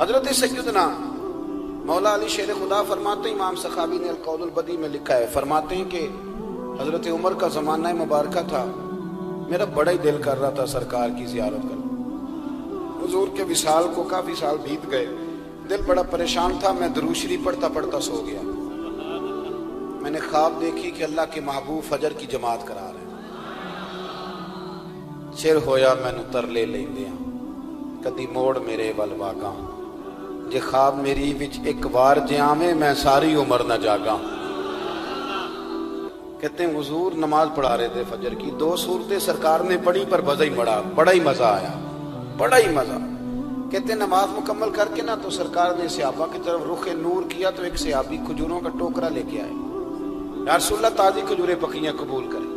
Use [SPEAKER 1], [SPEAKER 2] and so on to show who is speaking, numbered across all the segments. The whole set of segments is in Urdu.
[SPEAKER 1] حضرت سیدنا مولا علی شیر خدا فرماتے ہیں، امام سخاوی نے القول البدی میں لکھا ہے، فرماتے ہیں کہ حضرت عمر کا زمانہ مبارکہ تھا، میرا بڑا ہی دل کر رہا تھا سرکار کی زیارت کرنا۔ حضور کے وصال کو کافی سال بیت گئے، دل بڑا پریشان تھا، میں درود شریف پڑھتا پڑھتا سو گیا۔ میں نے خواب دیکھی کہ اللہ کے محبوب فجر کی جماعت کرا رہے ہیں۔ چر ہویا مینوں ترلے لیندیاں، کدی موڑ میرے ول واگاں، جے خواب میری وچ ایک بار جے آویں میں ساری عمر نہ جاگاں۔ کہتے ہیں حضور نماز پڑھا رہے تھے فجر کی، 2 سورتیں سرکار نے پڑھی پر بڑا ہی مزہ آیا، بڑا ہی مزہ۔ کہتے ہیں نماز مکمل کر کے نا تو سرکار نے صحابہ کی طرف رخ نور کیا تو ایک صحابی کھجوروں کا ٹوکرا لے کے آئے، یا رسول اللہ تازی کھجوریں پکیاں قبول کریں۔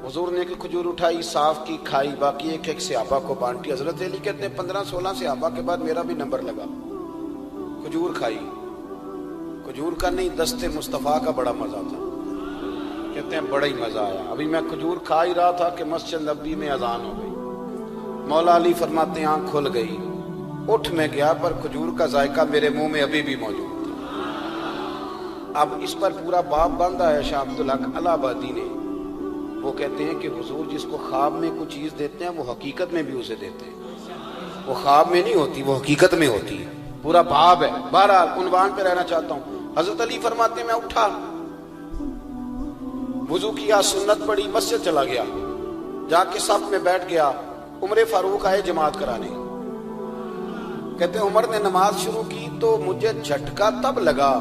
[SPEAKER 1] حضور نے ایک کھجور اٹھائی، صاف کی، کھائی، باقی ایک صحابہ کو بانٹی۔ حضرت علی کہتے ہیں 15-16 صحابہ کے بعد میرا بھی نمبر لگا، کھجور کھائی۔ کھجور کا نہیں، دست مصطفیٰ کا بڑا مزہ تھا۔ کہتے ہیں بڑا ہی مزہ آیا۔ ابھی میں کھجور کھا ہی رہا تھا کہ مسجد نبوی میں اذان ہو گئی۔ مولا علی فرماتے ہیں آنکھ کھل گئی، اٹھ میں گیا پر کھجور کا ذائقہ میرے منہ میں ابھی بھی موجود تھا۔ اب اس پر پورا باب باندھا ہے شاہ عبدالحق الہ آبادی نے۔ وہ کہتے ہیں کہ حضور جس کو خواب میں کوئی چیز دیتے ہیں وہ حقیقت میں بھی اسے دیتے ہیں، وہ خواب میں نہیں ہوتی، وہ حقیقت میں ہوتی ہے۔ پورا باب ہے، بہرحال عنوان پہ رہنا چاہتا ہوں۔ حضرت علی فرماتے ہیں میں اٹھا، وضو کیا، سنت پڑھی، مسجد چلا گیا، جا کے صف میں بیٹھ گیا۔ عمر فاروق آئے جماعت کرانے۔ کہتے ہیں عمر نے نماز شروع کی تو مجھے جھٹکا تب لگا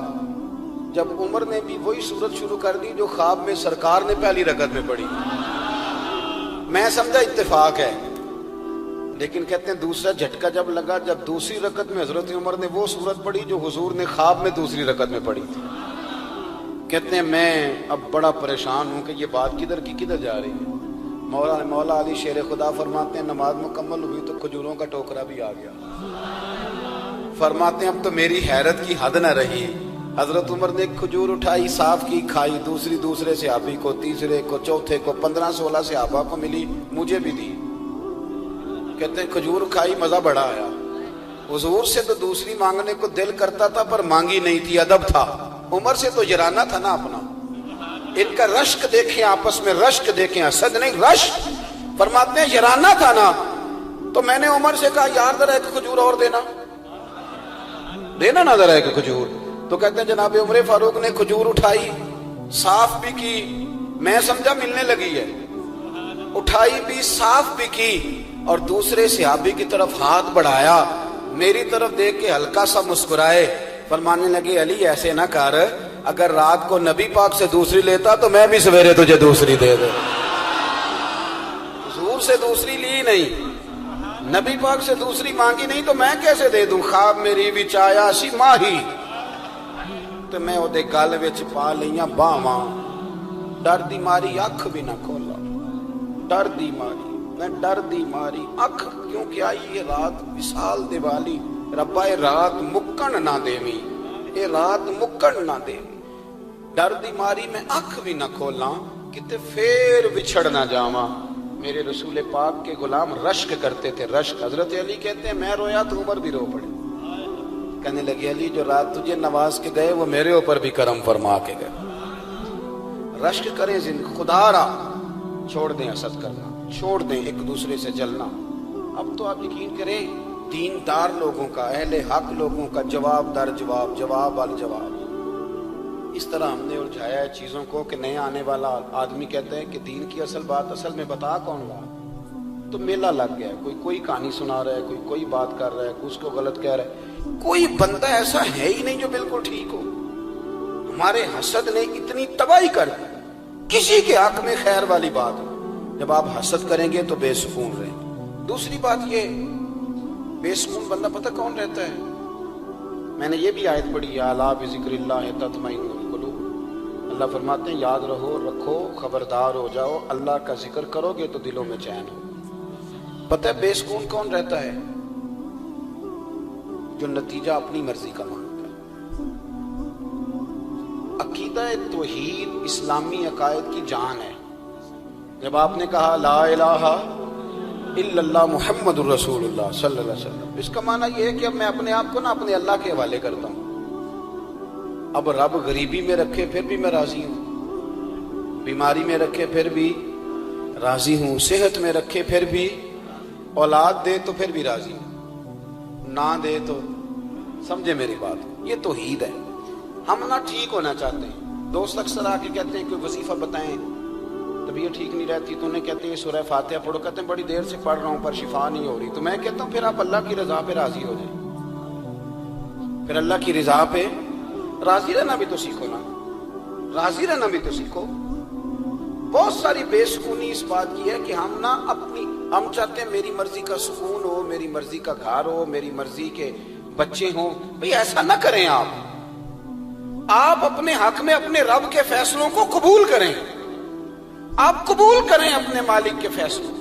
[SPEAKER 1] جب عمر نے بھی وہی سورت شروع کر دی جو خواب میں سرکار نے پہلی رکعت میں پڑھی۔ میں سمجھا اتفاق ہے، لیکن کہتے ہیں دوسرا جھٹکا جب لگا جب دوسری رکعت میں حضرت عمر نے وہ سورت پڑھی جو حضور نے خواب میں دوسری رکعت میں پڑھی تھی۔ کہتے ہیں میں اب بڑا پریشان ہوں کہ یہ بات کدھر کی کدھر جا رہی ہے۔ مولا علی شیر خدا فرماتے ہیں نماز مکمل ہوئی تو کھجوروں کا ٹوکرا بھی آ گیا۔ فرماتے ہیں اب تو میری حیرت کی حد نہ رہی، حضرت عمر نے ایک کھجور اٹھائی، صاف کی، کھائی، دوسرے صحابی کو، تیسرے کو، چوتھے کو، 15-16 صحابہ کو ملی، مجھے بھی دی۔ کہتے ہیں کھجور کھائی، مزہ بڑا آیا۔ حضور سے تو دوسری مانگنے کو دل کرتا تھا پر مانگی نہیں تھی، ادب تھا۔ عمر سے تو یرانہ تھا نا اپنا۔ ان کا رشک دیکھیں، آپس میں رشک دیکھیں، حسد نہیں، رشک۔ فرماتے ہیں یرانہ تھا نا، تو میں نے عمر سے کہا یار ذرا ایک کھجور اور دینا نا ذرا ایک کھجور۔ تو کہتے ہیں جناب عمر فاروق نے کھجور اٹھائی، صاف بھی کی، میں سمجھا ملنے لگی ہے، اٹھائی بھی، صاف بھی کی، اور دوسرے صحابی کی طرف ہاتھ بڑھایا، میری طرف دیکھ کے ہلکا سا مسکرائے، فرمانے لگے علی ایسے نہ کر، اگر رات کو نبی پاک سے دوسری لیتا تو میں بھی سویرے تجھے دوسری دے دے۔ حضور سے دوسری لی نہیں، نبی پاک سے دوسری مانگی نہیں تو میں کیسے دے دوں؟ خواب میری وچ آیا سی ماہی تو میں وہ دے گل وچ پا لیاں باواں، ڈر دی ماری اکھ بھی نہ کھولا، ڈر دی ماری، میں ڈر دی ماری اکھ، کیونکہ آئی یہ رات وصال دیوالی، ربا اے رات مکن نہ دیویں، اے رات مکن نہ دیویں، ڈر دی ماری میں اکھ بھی نہ کھولاں، کتے پھر بچھڑ نہ جاواں۔ میرے رسول پاک کے غلام رشک کرتے تھے، رشک۔ حضرت علی کہتے ہیں میں رویا تو عمر بھی رو پڑے، کہنے لگے علی جو رات تجھے نواز کے گئے وہ میرے اوپر بھی کرم فرما کے گئے۔ رشک کریں، خدا را چھوڑ دیں حسد کرنا، چھوڑ دیں ایک دوسرے سے جلنا۔ اب تو آپ یقین کریں دیندار لوگوں کا، اہل حق لوگوں کا جواب در جواب، جواب وال جواب، اس طرح ہم نے الجھایا ہے چیزوں کو کہ نئے آنے والا آدمی کہتا ہے کہ دین کی اصل بات اصل میں بتا کون رہا، تو میلہ لگ گیا ہے، کوئی کہانی سنا رہا ہے، کوئی بات کر رہا ہے، کوئی اس کو غلط کہہ رہا ہے، کوئی بندہ ایسا ہے ہی نہیں جو بالکل ٹھیک ہو۔ ہمارے حسد نے اتنی تباہی کر دی، کسی کے حق میں خیر والی بات ہو، جب آپ حسد کریں گے تو بے سکون رہیں گے۔ دوسری بات یہ، بے سکون بندہ پتہ کون رہتا ہے؟ میں نے یہ بھی آیت پڑھی، الا بذکر اللہ تطمئن القلوب۔ اللہ فرماتے ہیں یاد رکھو، خبردار ہو جاؤ، اللہ کا ذکر کرو گے تو دلوں میں چین ہو۔ پتہ ہے بے سکون کون رہتا ہے؟ جو نتیجہ اپنی مرضی کا مانگتا ہے۔ عقیدہ توحید اسلامی عقائد کی جان ہے۔ جب آپ نے کہا لا الہ الا اللہ محمد الرسول اللہ صلی اللہ علیہ وسلم۔ اس کا معنی یہ ہے کہ اب میں اپنے آپ کو نا اپنے اللہ کے حوالے کرتا ہوں۔ اب رب غریبی میں رکھے پھر بھی میں راضی ہوں، بیماری میں رکھے پھر بھی راضی ہوں، صحت میں رکھے پھر بھی، اولاد دے تو پھر بھی راضی ہوں، نہ دے تو سمجھے میری بات۔ یہ توحید ہے۔ ہم نہ ٹھیک ہونا چاہتے ہیں۔ دوست اکثر آ کے کہتے ہیں کوئی وظیفہ بتائیں، طبیعت ٹھیک نہیں رہتی تو انہیں کہتے ہیں سورہ فاتحہ پڑھو، کہتے ہیں بڑی دیر سے پڑھ رہا ہوں پر شفا نہیں ہو رہی، تو میں کہتا ہوں پھر آپ اللہ کی رضا پہ راضی ہو جائیں، پھر اللہ کی رضا پہ راضی رہنا بھی تو سیکھو نا، راضی رہنا بھی تو سیکھو۔ بہت ساری بے سکونی اس بات کی ہے کہ ہم نا ہم چاہتے ہیں میری مرضی کا سکون ہو، میری مرضی کا گھر ہو، میری مرضی کے بچے ہوں۔ بھئی ایسا نہ کریں، آپ اپنے حق میں اپنے رب کے فیصلوں کو قبول کریں، آپ قبول کریں اپنے مالک کے فیصلوں۔